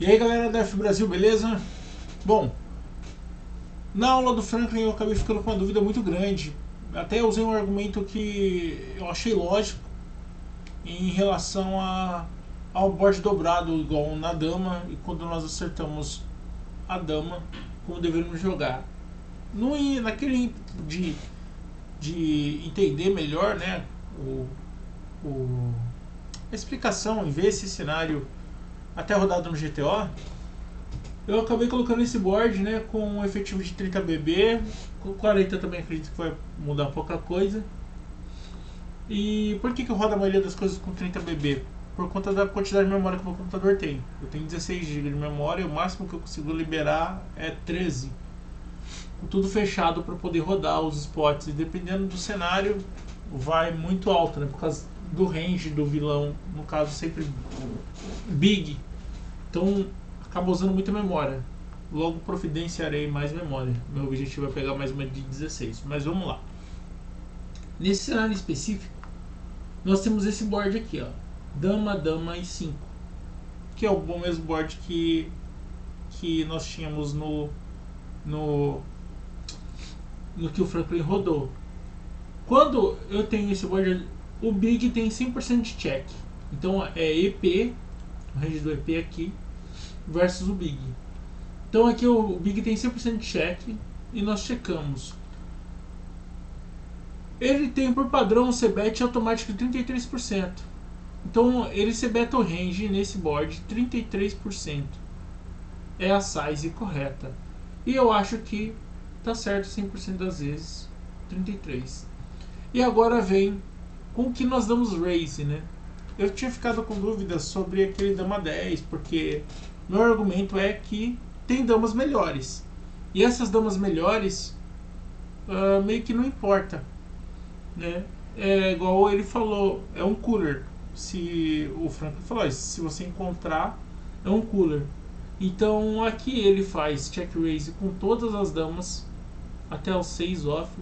E aí galera da F Brasil, beleza? Bom, na aula do Franklin eu acabei ficando com uma dúvida muito grande. Até usei um argumento que eu achei lógico em relação ao board dobrado, igual na dama, e quando nós acertamos a dama, como deveríamos jogar. No, naquele ímpeto de entender melhor, né, o, a explicação e ver esse cenário até rodado no GTO, eu acabei colocando esse board, né, com um efetivo de 30 BB, com 40 também acredito que vai mudar pouca coisa. E por que eu rodo a maioria das coisas com 30 BB? Por conta da quantidade de memória que o meu computador tem. Eu tenho 16 GB de memória e o máximo que eu consigo liberar é 13. Com tudo fechado para poder rodar os spots. E dependendo do cenário, vai muito alto, né, por causa do range do vilão, no caso sempre big. Então acaba usando muita memória. Logo providenciarei mais memória. Meu objetivo é pegar mais uma de 16. Mas vamos lá. Nesse cenário específico, nós temos esse board aqui, ó. Dama, dama e 5. Que é o mesmo board que nós tínhamos no que o Franklin rodou. Quando eu tenho esse board, o Big tem 100% de check. Então é EP, o range do EP aqui, versus o Big. Então aqui o Big tem 100% de check e nós checamos. Ele tem por padrão um CBET automático de 33%. Então ele CBETA o range nesse board 33%. É a size correta. E eu acho que tá certo 100% das vezes. 33%. E agora vem com o que nós damos raise, né? Eu tinha ficado com dúvidas sobre aquele dama 10, porque meu argumento é que tem damas melhores. E essas damas melhores meio que não importa, né? É igual ele falou, é um cooler. Se o Franklin falou, se você encontrar, é um cooler. Então aqui ele faz check raise com todas as damas até os 6 off.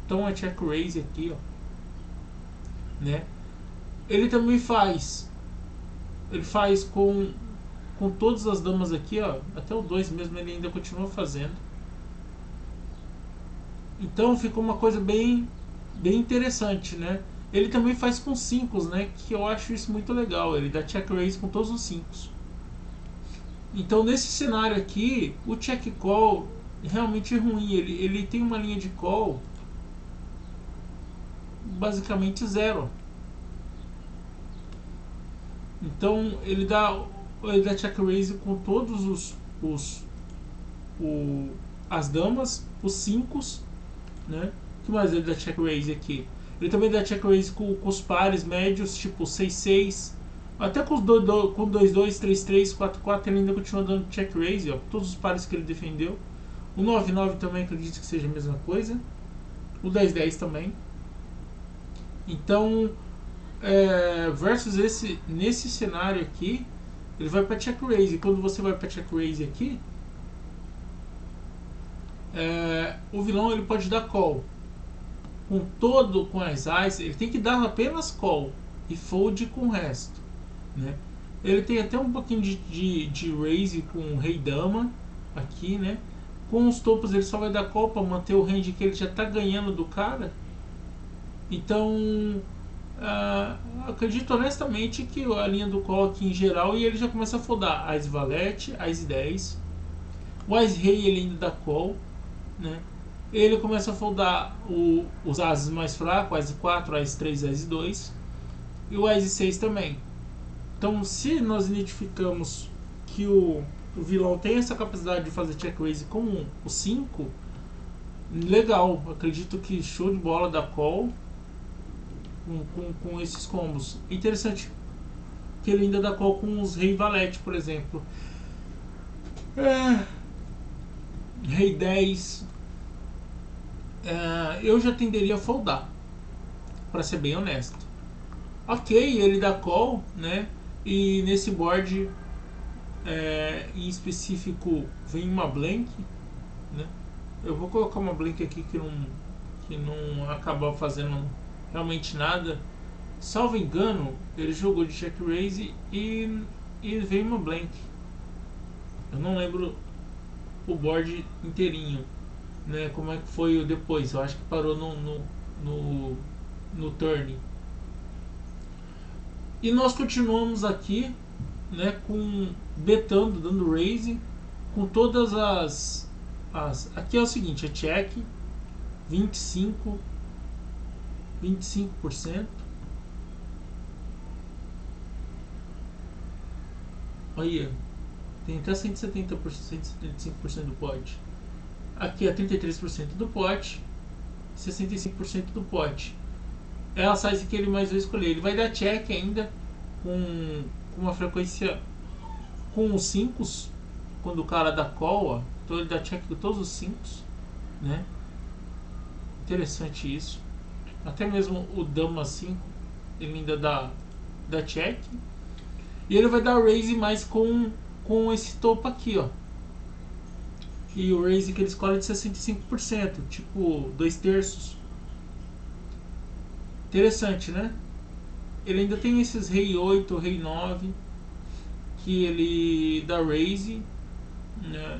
Então é check raise aqui, ó, né? Ele também faz com todas as damas aqui, ó, até o 2 mesmo ele ainda continua fazendo. Então ficou uma coisa bem interessante, né? Ele também faz com 5, né? Que eu acho isso muito legal. Ele dá check raise com todos os 5. Então nesse cenário aqui, o check call realmente é ruim. Ele tem uma linha de call basicamente zero. Então ele dá check raise com todos as damas, os 5, né? O que mais ele dá check raise aqui? Ele também dá check raise com os pares médios, tipo 6-6. Até com 2-2, 3-3, 4-4 ele ainda continua dando check raise, ó, todos os pares que ele defendeu. O 9-9 também acredito que seja a mesma coisa. O 10-10 também. Então, versus nesse cenário aqui, ele vai para check raise. E quando você vai para check raise aqui, o vilão ele pode dar call com as eyes. Ele tem que dar apenas call e fold com o resto, né? Ele tem até um pouquinho de raise com rei dama aqui, né? Com os topos ele só vai dar call para manter o range que ele já está ganhando do cara. Então acredito honestamente que a linha do call aqui em geral, e ele já começa a foldar Ás Valete, Ás 10. O Ás Rei ele ainda dá call, né? Ele começa a foldar os Ases mais fracos, Ás 4, Ás 3, Ás 2. E o Ás 6 também. Então se nós identificamos que o vilão tem essa capacidade de fazer check raise com o 5, legal, acredito que show de bola da call com esses combos. Interessante que ele ainda dá call com os Rei Valete, por exemplo. Rei 10. Eu já tenderia a foldar, para ser bem honesto. Ok, ele dá call, né? E nesse board em específico vem uma blank, né? Eu vou colocar uma blank aqui que não acaba fazendo realmente nada. Salvo engano, ele jogou de check raise e e veio uma blank. Eu não lembro o board inteirinho, né? Como é que foi o depois? Eu acho que parou no, no turn. E nós continuamos aqui, né? Com betando, dando raise com todas as. Aqui é o seguinte: é check 25, 25%. Olha, tem até 170%, 175% do pote. Aqui é 33% do pote, 65% do pote. É a size que ele mais vai escolher. Ele vai dar check ainda com uma frequência com os 5, quando o cara dá call, ó. Então ele dá check com todos os 5, né? Interessante isso. Até mesmo o dama 5 ele ainda dá check. E ele vai dar raise mais com esse topo aqui, ó. E o raise que ele escolhe é de 65%, tipo 2/3. Interessante, né? Ele ainda tem esses rei 8, rei 9, que ele dá raise, né?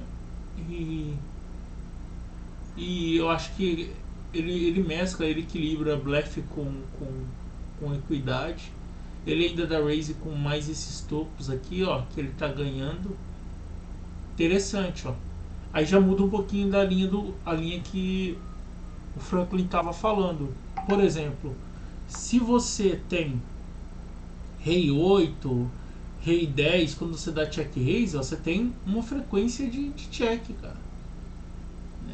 E eu acho que ele mescla, ele equilibra blefe com equidade. Ele ainda dá raise com mais esses topos aqui, ó, que ele tá ganhando. Interessante, ó. Aí já muda um pouquinho da linha a linha que o Franklin estava falando. Por exemplo, se você tem rei 8, rei 10, quando você dá check raise, ó, você tem uma frequência de check, cara.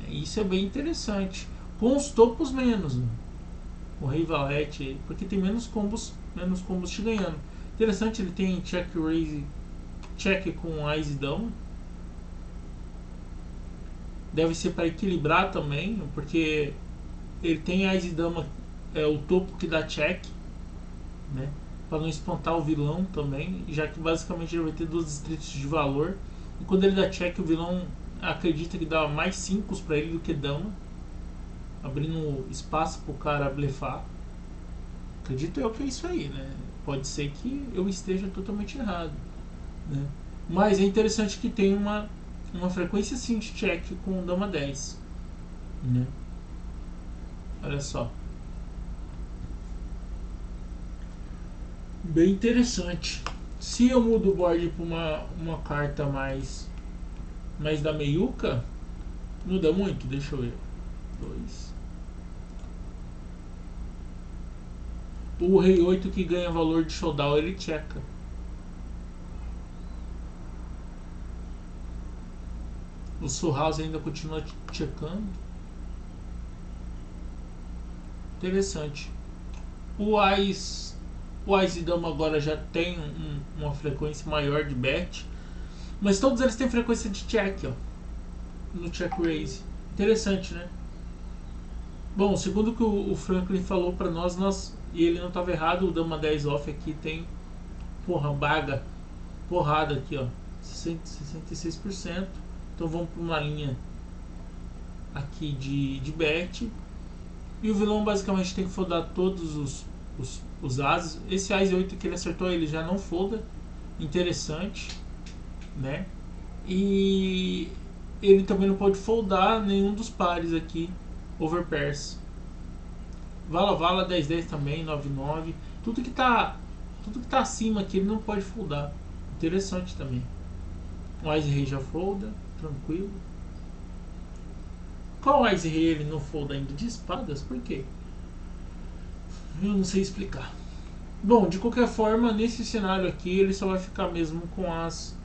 Isso é bem interessante. Com os topos menos, né? O rei valete, porque tem menos combos te ganhando. Interessante, ele tem check raise, check com Ás e dama. Deve ser para equilibrar também, porque ele tem Ás e dama, é o topo que dá check, né? Para não espantar o vilão também, já que basicamente ele vai ter 2 distritos de valor. E quando ele dá check, o vilão acredita que dá mais 5 para ele do que dama, abrindo espaço para o cara blefar. Acredito eu que é isso aí, né? Pode ser que eu esteja totalmente errado, né? Mas é interessante que tem uma frequência sim de check com dama 10, né? Olha só. Bem interessante. Se eu mudo o board para uma carta mais da meiuca, muda muito. Deixa eu ver. 2. O rei 8 que ganha valor de showdown, ele checa. O Surhouse ainda continua checando. Interessante. O Ás e Dama agora já tem uma frequência maior de bet. Mas todos eles têm frequência de check, ó, no check raise. Interessante, né? Bom, segundo o que o Franklin falou pra nós, e ele não estava errado, o Dama 10 off aqui tem, porra, baga, porrada aqui, ó, 66%. Então vamos para uma linha aqui de bet. E o vilão basicamente tem que foldar todos os ases. Esse Ás 8 que ele acertou, ele já não folda. Interessante, né? E ele também não pode foldar nenhum dos pares aqui, over pairs. Vala 10-10 também, 9-9. Tudo que tá acima aqui ele não pode foldar. Interessante também. O Ás Rei já folda, tranquilo. Qual Ás Rei ele não folda ainda? De espadas? Por quê? Eu não sei explicar. Bom, de qualquer forma, nesse cenário aqui ele só vai ficar mesmo com as.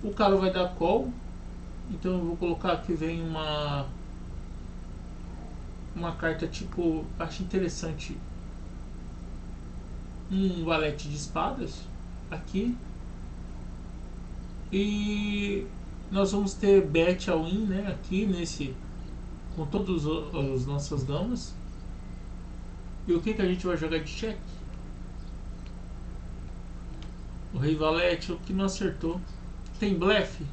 O cara vai dar call. Então eu vou colocar que vem uma carta tipo, acho interessante, um valete de espadas aqui. E nós vamos ter bet all in, né, aqui nesse, com todas as nossas damas. E o que a gente vai jogar de check? O rei valete, o que não acertou. Tem blefe?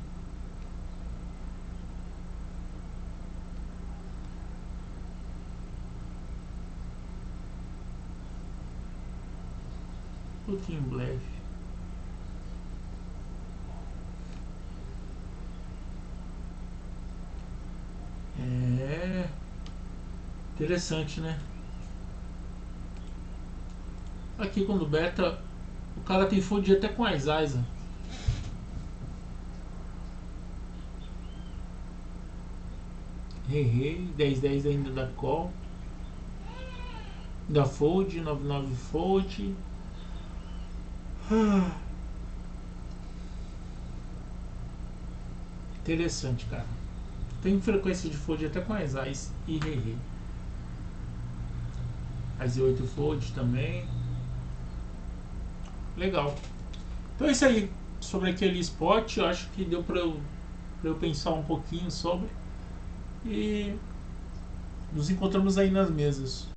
Ou tem blefe? Interessante, né? Aqui quando beta, o cara tem fold até com as Aiza. Rei, 10-10 ainda da call. Da fold, 9-9 fold. Interessante, cara. Tem frequência de fold até com as Ais e rei. As E8 fold também. Legal. Então é isso aí. Sobre aquele spot, eu acho que deu pra eu pensar um pouquinho sobre. E nos encontramos aí nas mesas.